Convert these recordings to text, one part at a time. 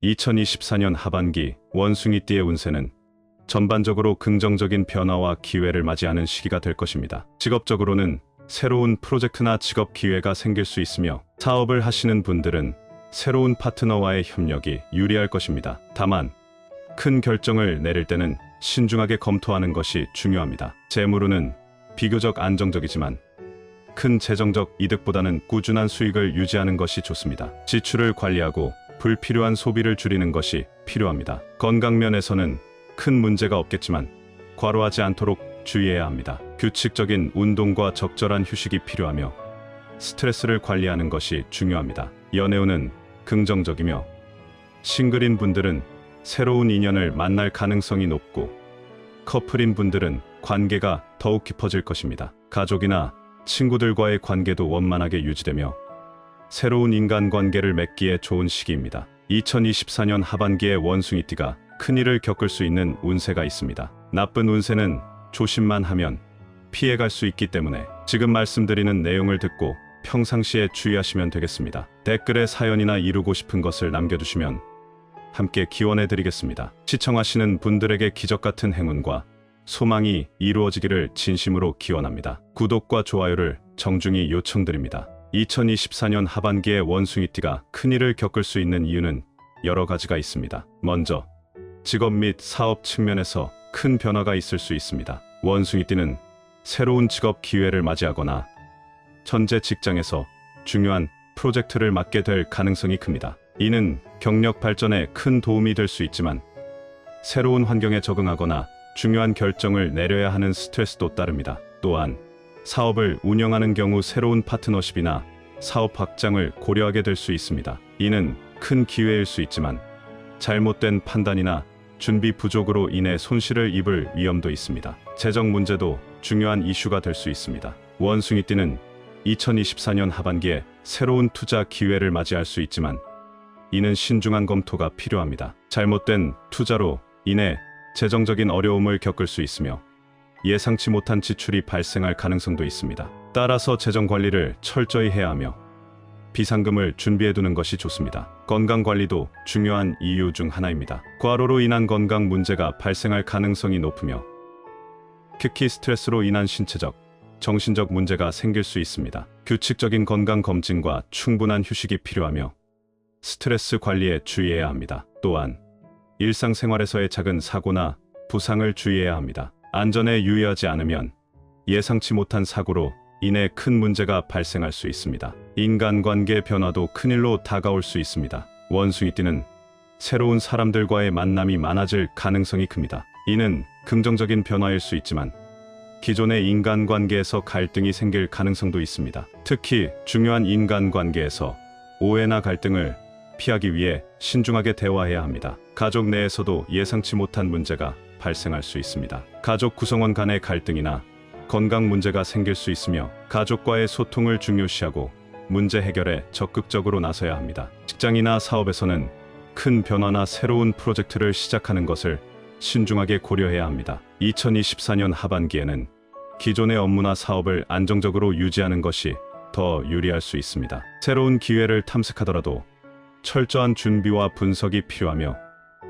2024년 하반기 원숭이띠의 운세는 전반적으로 긍정적인 변화와 기회를 맞이하는 시기가 될 것입니다. 직업적으로는 새로운 프로젝트나 직업 기회가 생길 수 있으며, 사업을 하시는 분들은 새로운 파트너와의 협력이 유리할 것입니다. 다만 큰 결정을 내릴 때는 신중하게 검토하는 것이 중요합니다. 재물운은 비교적 안정적이지만 큰 재정적 이득보다는 꾸준한 수익을 유지하는 것이 좋습니다. 지출을 관리하고 불필요한 소비를 줄이는 것이 필요합니다. 건강면에서는 큰 문제가 없겠지만 과로하지 않도록 주의해야 합니다. 규칙적인 운동과 적절한 휴식이 필요하며 스트레스를 관리하는 것이 중요합니다. 연애운은 긍정적이며 싱글인 분들은 새로운 인연을 만날 가능성이 높고, 커플인 분들은 관계가 더욱 깊어질 것입니다. 가족이나 친구들과의 관계도 원만하게 유지되며 새로운 인간관계를 맺기에 좋은 시기입니다. 2024년 하반기에 원숭이띠가 큰일을 겪을 수 있는 운세가 있습니다. 나쁜 운세는 조심만 하면 피해갈 수 있기 때문에 지금 말씀드리는 내용을 듣고 평상시에 주의하시면 되겠습니다. 댓글에 사연이나 이루고 싶은 것을 남겨주시면 함께 기원해 드리겠습니다. 시청하시는 분들에게 기적같은 행운과 소망이 이루어지기를 진심으로 기원합니다. 구독과 좋아요를 정중히 요청드립니다. 2024년 하반기에 원숭이띠가 큰일을 겪을 수 있는 이유는 여러 가지가 있습니다. 먼저, 직업 및 사업 측면에서 큰 변화가 있을 수 있습니다. 원숭이띠는 새로운 직업 기회를 맞이하거나 현재 직장에서 중요한 프로젝트를 맡게 될 가능성이 큽니다. 이는 경력 발전에 큰 도움이 될 수 있지만 새로운 환경에 적응하거나 중요한 결정을 내려야 하는 스트레스도 따릅니다. 또한 사업을 운영하는 경우 새로운 파트너십이나 사업 확장을 고려하게 될 수 있습니다. 이는 큰 기회일 수 있지만 잘못된 판단이나 준비 부족으로 인해 손실을 입을 위험도 있습니다. 재정 문제도 중요한 이슈가 될 수 있습니다. 원숭이띠는 2024년 하반기에 새로운 투자 기회를 맞이할 수 있지만 이는 신중한 검토가 필요합니다. 잘못된 투자로 인해 재정적인 어려움을 겪을 수 있으며 예상치 못한 지출이 발생할 가능성도 있습니다. 따라서 재정 관리를 철저히 해야 하며 비상금을 준비해두는 것이 좋습니다. 건강관리도 중요한 이유 중 하나입니다. 과로로 인한 건강 문제가 발생할 가능성이 높으며 특히 스트레스로 인한 신체적, 정신적 문제가 생길 수 있습니다. 규칙적인 건강검진과 충분한 휴식이 필요하며 스트레스 관리에 주의해야 합니다. 또한 일상생활에서의 작은 사고나 부상을 주의해야 합니다. 안전에 유의하지 않으면 예상치 못한 사고로 인해 큰 문제가 발생할 수 있습니다. 인간관계 변화도 큰일로 다가올 수 있습니다. 원숭이띠는 새로운 사람들과의 만남이 많아질 가능성이 큽니다. 이는 긍정적인 변화일 수 있지만 기존의 인간관계에서 갈등이 생길 가능성도 있습니다. 특히 중요한 인간관계에서 오해나 갈등을 피하기 위해 신중하게 대화해야 합니다. 가족 내에서도 예상치 못한 문제가 발생할 수 있습니다. 가족 구성원 간의 갈등이나 건강 문제가 생길 수 있으며 가족과의 소통을 중요시하고 문제 해결에 적극적으로 나서야 합니다. 직장이나 사업에서는 큰 변화나 새로운 프로젝트를 시작하는 것을 신중하게 고려해야 합니다. 2024년 하반기에는 기존의 업무나 사업을 안정적으로 유지하는 것이 더 유리할 수 있습니다. 새로운 기회를 탐색하더라도 철저한 준비와 분석이 필요하며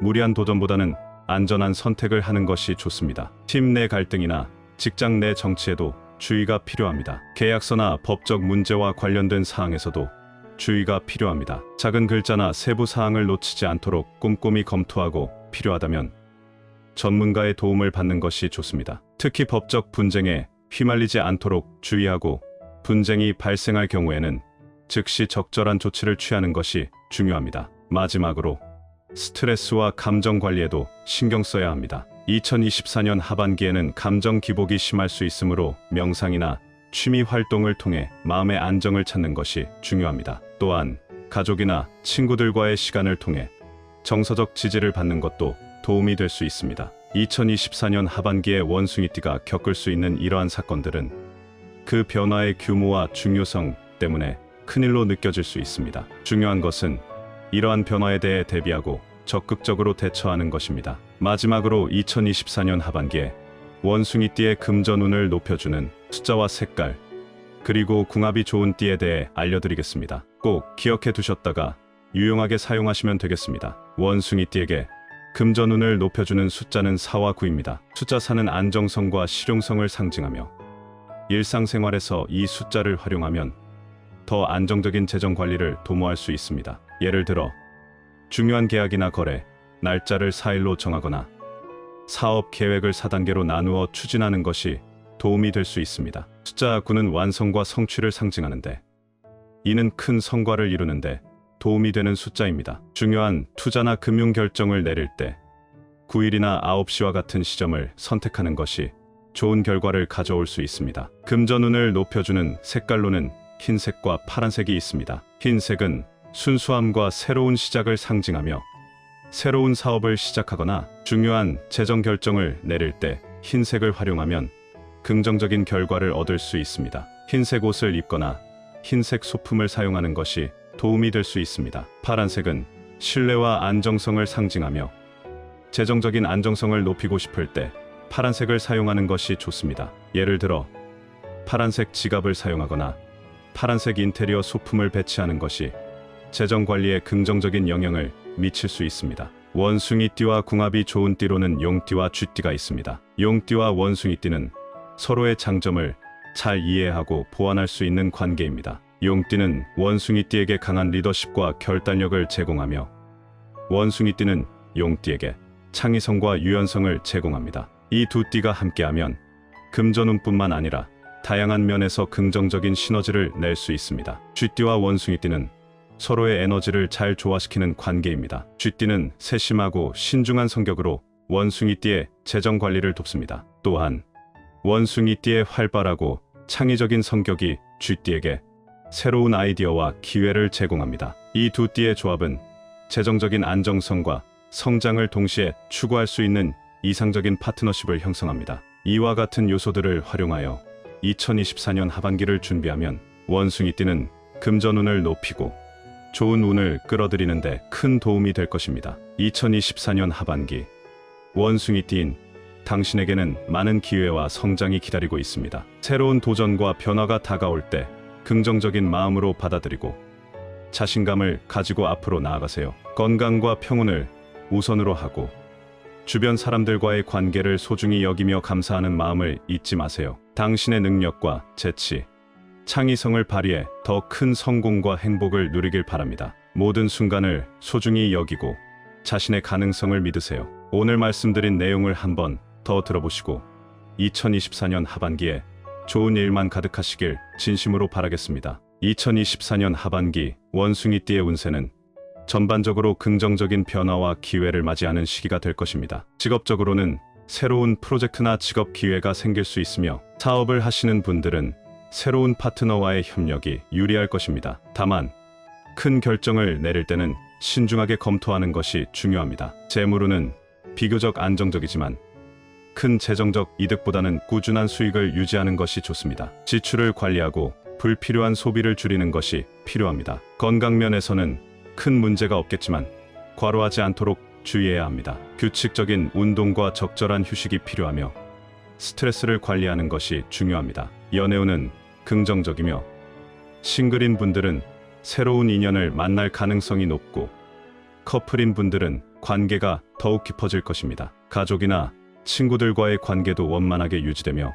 무리한 도전보다는 안전한 선택을 하는 것이 좋습니다. 팀 내 갈등이나 직장 내 정치에도 주의가 필요합니다. 계약서나 법적 문제와 관련된 사항에서도 주의가 필요합니다. 작은 글자나 세부 사항을 놓치지 않도록 꼼꼼히 검토하고 필요하다면 전문가의 도움을 받는 것이 좋습니다. 특히 법적 분쟁에 휘말리지 않도록 주의하고 분쟁이 발생할 경우에는 즉시 적절한 조치를 취하는 것이 중요합니다. 마지막으로 스트레스와 감정 관리에도 신경 써야 합니다. 2024년 하반기에는 감정 기복이 심할 수 있으므로 명상이나 취미 활동을 통해 마음의 안정을 찾는 것이 중요합니다. 또한 가족이나 친구들과의 시간을 통해 정서적 지지를 받는 것도 도움이 될 수 있습니다. 2024년 하반기에 원숭이띠가 겪을 수 있는 이러한 사건들은 그 변화의 규모와 중요성 때문에 큰일로 느껴질 수 있습니다. 중요한 것은 이러한 변화에 대해 대비하고 적극적으로 대처하는 것입니다. 마지막으로 2024년 하반기에 원숭이띠의 금전운을 높여주는 숫자와 색깔, 그리고 궁합이 좋은 띠에 대해 알려드리겠습니다. 꼭 기억해 두셨다가 유용하게 사용하시면 되겠습니다. 원숭이띠에게 금전운을 높여주는 숫자는 4와 9입니다. 숫자 4는 안정성과 실용성을 상징하며 일상생활에서 이 숫자를 활용하면 더 안정적인 재정 관리를 도모할 수 있습니다. 예를 들어 중요한 계약이나 거래, 날짜를 4일로 정하거나 사업 계획을 4단계로 나누어 추진하는 것이 도움이 될 수 있습니다. 숫자 9는 완성과 성취를 상징하는데 이는 큰 성과를 이루는데 도움이 되는 숫자입니다. 중요한 투자나 금융 결정을 내릴 때 9일이나 9시와 같은 시점을 선택하는 것이 좋은 결과를 가져올 수 있습니다. 금전운을 높여주는 색깔로는 흰색과 파란색이 있습니다. 흰색은 순수함과 새로운 시작을 상징하며 새로운 사업을 시작하거나 중요한 재정 결정을 내릴 때 흰색을 활용하면 긍정적인 결과를 얻을 수 있습니다. 흰색 옷을 입거나 흰색 소품을 사용하는 것이 도움이 될 수 있습니다. 파란색은 신뢰와 안정성을 상징하며 재정적인 안정성을 높이고 싶을 때 파란색을 사용하는 것이 좋습니다. 예를 들어 파란색 지갑을 사용하거나 파란색 인테리어 소품을 배치하는 것이 재정 관리에 긍정적인 영향을 미칠 수 있습니다. 원숭이띠와 궁합이 좋은 띠로는 용띠와 쥐띠가 있습니다. 용띠와 원숭이띠는 서로의 장점을 잘 이해하고 보완할 수 있는 관계입니다. 용띠는 원숭이띠에게 강한 리더십과 결단력을 제공하며 원숭이띠는 용띠에게 창의성과 유연성을 제공합니다. 이 두 띠가 함께하면 금전운뿐만 아니라 다양한 면에서 긍정적인 시너지를 낼 수 있습니다. 쥐띠와 원숭이띠는 서로의 에너지를 잘 조화시키는 관계입니다. 쥐띠는 세심하고 신중한 성격으로 원숭이띠의 재정 관리를 돕습니다. 또한 원숭이띠의 활발하고 창의적인 성격이 쥐띠에게 새로운 아이디어와 기회를 제공합니다. 이 두 띠의 조합은 재정적인 안정성과 성장을 동시에 추구할 수 있는 이상적인 파트너십을 형성합니다. 이와 같은 요소들을 활용하여 2024년 하반기를 준비하면 원숭이띠는 금전운을 높이고 좋은 운을 끌어들이는 데 큰 도움이 될 것입니다. 2024년 하반기 원숭이띠인 당신에게는 많은 기회와 성장이 기다리고 있습니다. 새로운 도전과 변화가 다가올 때 긍정적인 마음으로 받아들이고 자신감을 가지고 앞으로 나아가세요. 건강과 평온을 우선으로 하고 주변 사람들과의 관계를 소중히 여기며 감사하는 마음을 잊지 마세요. 당신의 능력과 재치, 창의성을 발휘해 더 큰 성공과 행복을 누리길 바랍니다. 모든 순간을 소중히 여기고 자신의 가능성을 믿으세요. 오늘 말씀드린 내용을 한번 더 들어보시고 2024년 하반기에 좋은 일만 가득하시길 진심으로 바라겠습니다. 2024년 하반기 원숭이띠의 운세는 전반적으로 긍정적인 변화와 기회를 맞이하는 시기가 될 것입니다. 직업적으로는 새로운 프로젝트나 직업 기회가 생길 수 있으며 사업을 하시는 분들은 새로운 파트너와의 협력이 유리할 것입니다. 다만 큰 결정을 내릴 때는 신중하게 검토하는 것이 중요합니다. 재물운은 비교적 안정적이지만 큰 재정적 이득보다는 꾸준한 수익을 유지하는 것이 좋습니다. 지출을 관리하고 불필요한 소비를 줄이는 것이 필요합니다. 건강면에서는 큰 문제가 없겠지만 과로하지 않도록 주의해야 합니다. 규칙적인 운동과 적절한 휴식이 필요하며 스트레스를 관리하는 것이 중요합니다. 연애운은 긍정적이며 싱글인 분들은 새로운 인연을 만날 가능성이 높고 커플인 분들은 관계가 더욱 깊어질 것입니다. 가족이나 친구들과의 관계도 원만하게 유지되며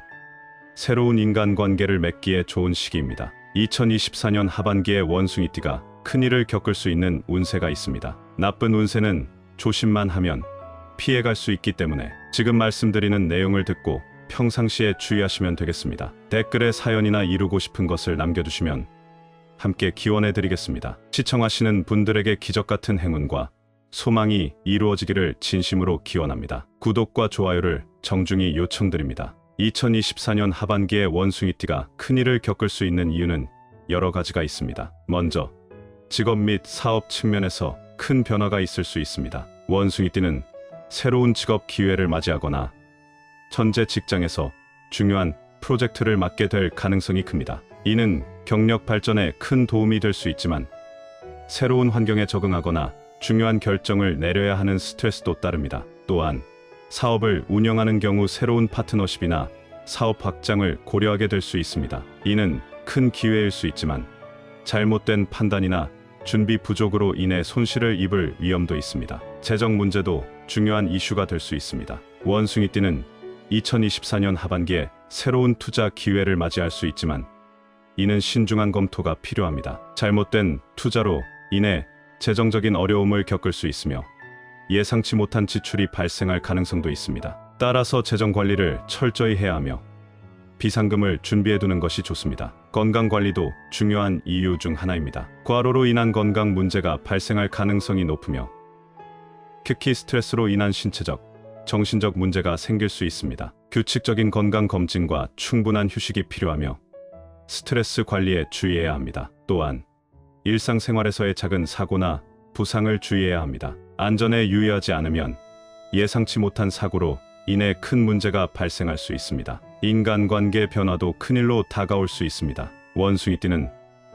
새로운 인간관계를 맺기에 좋은 시기입니다. 2024년 하반기에 원숭이띠가 큰일을 겪을 수 있는 운세가 있습니다. 나쁜 운세는 조심만 하면 피해갈 수 있기 때문에 지금 말씀드리는 내용을 듣고 평상시에 주의하시면 되겠습니다. 댓글에 사연이나 이루고 싶은 것을 남겨주시면 함께 기원해드리겠습니다. 시청하시는 분들에게 기적같은 행운과 소망이 이루어지기를 진심으로 기원합니다. 구독과 좋아요를 정중히 요청드립니다. 2024년 하반기에 원숭이띠가 큰일을 겪을 수 있는 이유는 여러 가지가 있습니다. 먼저 직업 및 사업 측면에서 큰 변화가 있을 수 있습니다. 원숭이띠는 새로운 직업 기회를 맞이하거나 현재 직장에서 중요한 프로젝트를 맡게 될 가능성이 큽니다. 이는 경력 발전에 큰 도움이 될 수 있지만 새로운 환경에 적응하거나 중요한 결정을 내려야 하는 스트레스도 따릅니다. 또한 사업을 운영하는 경우 새로운 파트너십이나 사업 확장을 고려하게 될 수 있습니다. 이는 큰 기회일 수 있지만 잘못된 판단이나 준비 부족으로 인해 손실을 입을 위험도 있습니다. 재정 문제도 중요한 이슈가 될 수 있습니다. 원숭이띠는 2024년 하반기에 새로운 투자 기회를 맞이할 수 있지만 이는 신중한 검토가 필요합니다. 잘못된 투자로 인해 재정적인 어려움을 겪을 수 있으며 예상치 못한 지출이 발생할 가능성도 있습니다. 따라서 재정 관리를 철저히 해야 하며 비상금을 준비해두는 것이 좋습니다. 건강 관리도 중요한 이유 중 하나입니다. 과로로 인한 건강 문제가 발생할 가능성이 높으며 특히 스트레스로 인한 신체적, 정신적 문제가 생길 수 있습니다. 규칙적인 건강 검진과 충분한 휴식이 필요하며 스트레스 관리에 주의해야 합니다. 또한 일상생활에서의 작은 사고나 부상을 주의해야 합니다. 안전에 유의하지 않으면 예상치 못한 사고로 인해 큰 문제가 발생할 수 있습니다. 인간관계 변화도 큰일로 다가올 수 있습니다. 원숭이띠는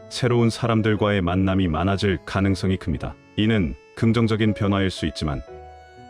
새로운 사람들과의 만남이 많아질 가능성이 큽니다. 이는 긍정적인 변화일 수 있지만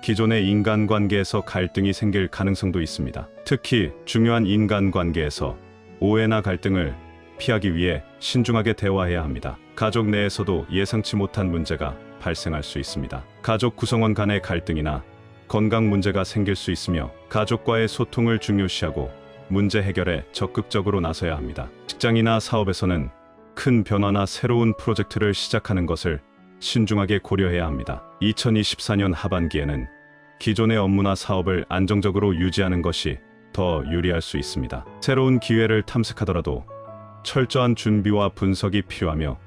기존의 인간관계에서 갈등이 생길 가능성도 있습니다. 특히 중요한 인간관계에서 오해나 갈등을 피하기 위해 신중하게 대화해야 합니다. 가족 내에서도 예상치 못한 문제가 발생할 수 있습니다. 가족 구성원 간의 갈등이나 건강 문제가 생길 수 있으며 가족과의 소통을 중요시하고 문제 해결에 적극적으로 나서야 합니다. 직장이나 사업에서는 큰 변화나 새로운 프로젝트를 시작하는 것을 신중하게 고려해야 합니다. 2024년 하반기에는 기존의 업무나 사업을 안정적으로 유지하는 것이 더 유리할 수 있습니다. 새로운 기회를 탐색하더라도 철저한 준비와 분석이 필요하며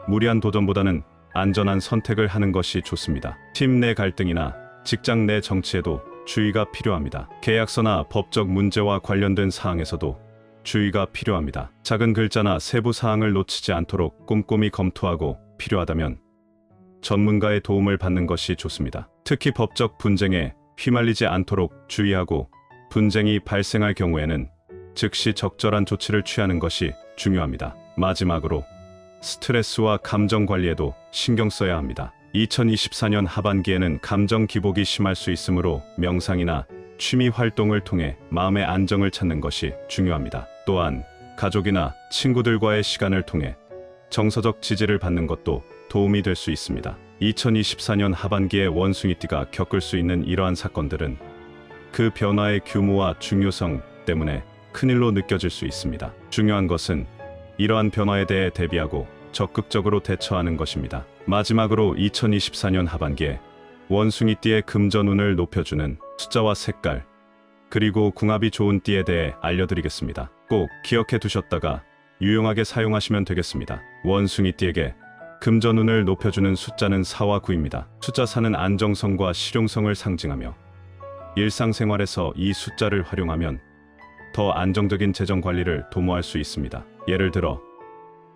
무리한 도전보다는 안전한 선택을 하는 것이 좋습니다. 팀 내 갈등이나 직장 내 정치에도 주의가 필요합니다. 계약서나 법적 문제와 관련된 사항에서도 주의가 필요합니다. 작은 글자나 세부 사항을 놓치지 않도록 꼼꼼히 검토하고 필요하다면 전문가의 도움을 받는 것이 좋습니다. 특히 법적 분쟁에 휘말리지 않도록 주의하고 분쟁이 발생할 경우에는 즉시 적절한 조치를 취하는 것이 중요합니다. 마지막으로 스트레스와 감정 관리에도 신경 써야 합니다. 2024년 하반기에는 감정 기복이 심할 수 있으므로 명상이나 취미 활동을 통해 마음의 안정을 찾는 것이 중요합니다. 또한 가족이나 친구들과의 시간을 통해 정서적 지지를 받는 것도 도움이 될 수 있습니다. 2024년 하반기에 원숭이띠가 겪을 수 있는 이러한 사건들은 그 변화의 규모와 중요성 때문에 큰일로 느껴질 수 있습니다. 중요한 것은 이러한 변화에 대해 대비하고 적극적으로 대처하는 것입니다. 마지막으로 2024년 하반기에 원숭이띠의 금전운을 높여주는 숫자와 색깔, 그리고 궁합이 좋은 띠에 대해 알려드리겠습니다. 꼭 기억해 두셨다가 유용하게 사용하시면 되겠습니다. 원숭이띠에게 금전운을 높여주는 숫자는 4와 9입니다. 숫자 4는 안정성과 실용성을 상징하며 일상생활에서 이 숫자를 활용하면 더 안정적인 재정 관리를 도모할 수 있습니다. 예를 들어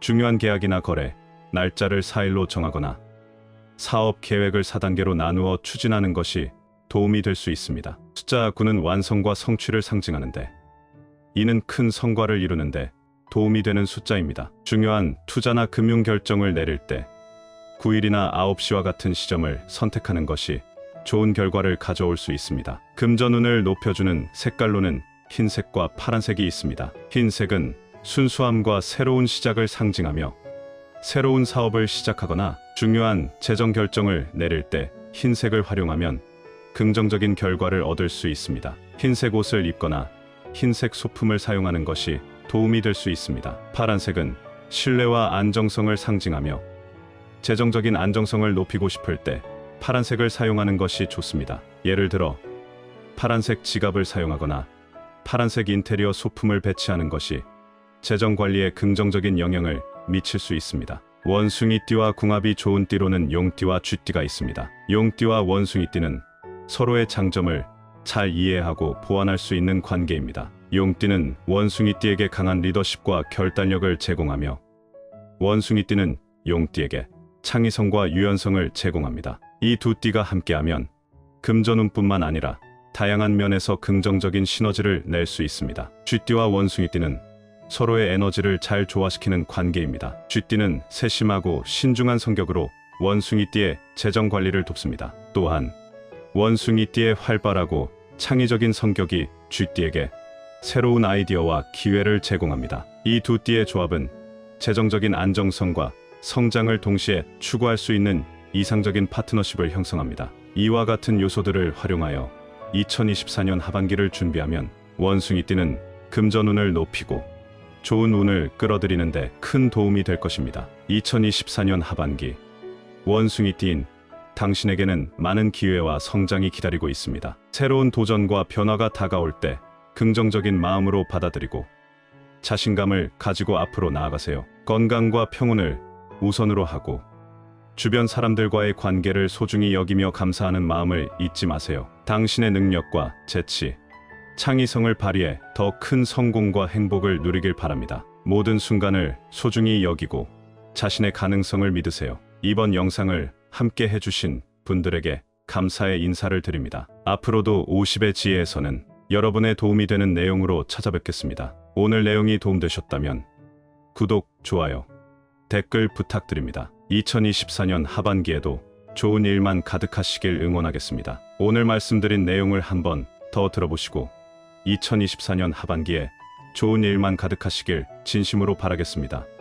중요한 계약이나 거래, 날짜를 4일로 정하거나 사업 계획을 4단계로 나누어 추진하는 것이 도움이 될 수 있습니다. 숫자 9는 완성과 성취를 상징하는데 이는 큰 성과를 이루는데 도움이 되는 숫자입니다. 중요한 투자나 금융 결정을 내릴 때 9일이나 9시와 같은 시점을 선택하는 것이 좋은 결과를 가져올 수 있습니다. 금전운을 높여주는 색깔로는 흰색과 파란색이 있습니다. 흰색은 순수함과 새로운 시작을 상징하며 새로운 사업을 시작하거나 중요한 재정 결정을 내릴 때 흰색을 활용하면 긍정적인 결과를 얻을 수 있습니다. 흰색 옷을 입거나 흰색 소품을 사용하는 것이 도움이 될 수 있습니다. 파란색은 신뢰와 안정성을 상징하며 재정적인 안정성을 높이고 싶을 때 파란색을 사용하는 것이 좋습니다. 예를 들어 파란색 지갑을 사용하거나 파란색 인테리어 소품을 배치하는 것이 재정 관리에 긍정적인 영향을 미칠 수 있습니다. 원숭이띠와 궁합이 좋은 띠로는 용띠와 쥐띠가 있습니다. 용띠와 원숭이띠는 서로의 장점을 잘 이해하고 보완할 수 있는 관계입니다. 용띠는 원숭이띠에게 강한 리더십과 결단력을 제공하며 원숭이띠는 용띠에게 창의성과 유연성을 제공합니다. 이 두 띠가 함께하면 금전운뿐만 아니라 다양한 면에서 긍정적인 시너지를 낼 수 있습니다. 쥐띠와 원숭이띠는 서로의 에너지를 잘 조화시키는 관계입니다. 쥐띠는 세심하고 신중한 성격으로 원숭이띠의 재정 관리를 돕습니다. 또한 원숭이띠의 활발하고 창의적인 성격이 쥐띠에게 새로운 아이디어와 기회를 제공합니다. 이 두 띠의 조합은 재정적인 안정성과 성장을 동시에 추구할 수 있는 이상적인 파트너십을 형성합니다. 이와 같은 요소들을 활용하여 2024년 하반기를 준비하면 원숭이띠는 금전운을 높이고 좋은 운을 끌어들이는 데 큰 도움이 될 것입니다. 2024년 하반기 원숭이띠인 당신에게는 많은 기회와 성장이 기다리고 있습니다. 새로운 도전과 변화가 다가올 때 긍정적인 마음으로 받아들이고 자신감을 가지고 앞으로 나아가세요. 건강과 평온을 우선으로 하고 주변 사람들과의 관계를 소중히 여기며 감사하는 마음을 잊지 마세요. 당신의 능력과 재치, 창의성을 발휘해 더 큰 성공과 행복을 누리길 바랍니다. 모든 순간을 소중히 여기고 자신의 가능성을 믿으세요. 이번 영상을 함께 해주신 분들에게 감사의 인사를 드립니다. 앞으로도 50의 지혜에서는 여러분의 도움이 되는 내용으로 찾아뵙겠습니다. 오늘 내용이 도움되셨다면 구독, 좋아요, 댓글 부탁드립니다. 2024년 하반기에도 좋은 일만 가득하시길 응원하겠습니다. 오늘 말씀드린 내용을 한번 더 들어보시고 2024년 하반기에 좋은 일만 가득하시길 진심으로 바라겠습니다.